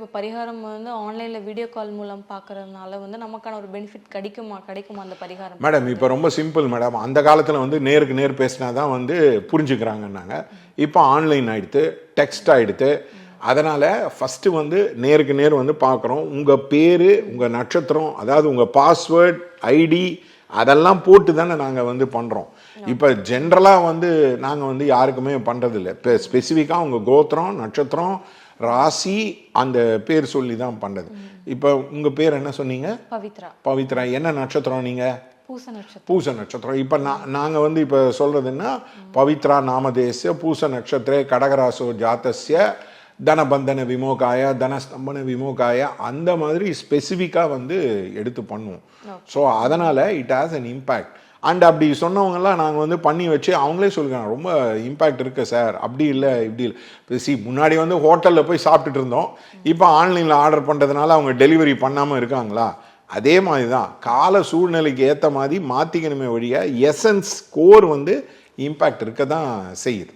இப்போ பரிகாரம் வந்து ஆன்லைனில் வீடியோ கால் மூலம் பார்க்கறதுனால வந்து நமக்கான ஒரு பெனிஃபிட் கிடைக்குமா அந்த பரிகாரம்? மேடம் இப்போ ரொம்ப சிம்பிள் மேடம். அந்த காலத்தில் வந்து நேருக்கு நேர் பேசினா தான் வந்து புரிஞ்சுக்கிறாங்கன்னாங்க. இப்போ ஆன்லைன் ஆகிடுது, டெக்ஸ்ட் ஆகிடுது. அதனால் ஃபஸ்ட்டு வந்து நேருக்கு நேர் வந்து பார்க்குறோம். உங்கள் பேர், உங்கள் நட்சத்திரம், அதாவது உங்கள் பாஸ்வேர்ட், ஐடி அதெல்லாம் போட்டு தானே நாங்கள் வந்து பண்ணுறோம். இப்போ ஜென்ரலாக வந்து நாங்கள் வந்து யாருக்குமே பண்ணுறதில்ல. இப்போ ஸ்பெசிஃபிக்காக உங்கள் கோத்திரம், நட்சத்திரம், ராசி அந்த பேர் சொல்லி தான் பண்ணுறது. இப்போ உங்கள் பேர் என்ன சொன்னீங்க? பவித்ரா. என்ன நட்சத்திரம் நீங்கள்? பூச நட்சத்திரம். இப்போ நாங்கள் வந்து இப்போ சொல்கிறதுன்னா பவித்ரா நாமதேசிய பூச நட்சத்திரே கடகராசோ ஜாத்தஸ்ய தனபந்தன விமோகாய தனஸ்தம்பன விமோகாய அந்த மாதிரி ஸ்பெசிஃபிக்காக வந்து எடுத்து பண்ணுவோம். ஸோ அதனால் it has an impact. And அப்படி சொன்னவங்கெல்லாம் நாங்கள் வந்து பண்ணி வச்சு அவங்களே சொல்லுறாங்க ரொம்ப இம்பேக்ட் இருக்கு சார், அப்படி இல்லை இப்படி இல்லை. முன்னாடி வந்து ஹோட்டலில் போய் சாப்பிட்டுட்டு இருந்தோம், இப்போ ஆன்லைனில் ஆர்டர் பண்ணுறதுனால அவங்க டெலிவரி பண்ணாமல் இருக்காங்களா? அதே மாதிரி தான் கால சூழ்நிலைக்கு ஏற்ற மாதிரி மாற்றிக்கணுமே வழியாக எசன்ஸ் கோர் வந்து இம்பேக்ட் இருக்க தான் செய்யுது.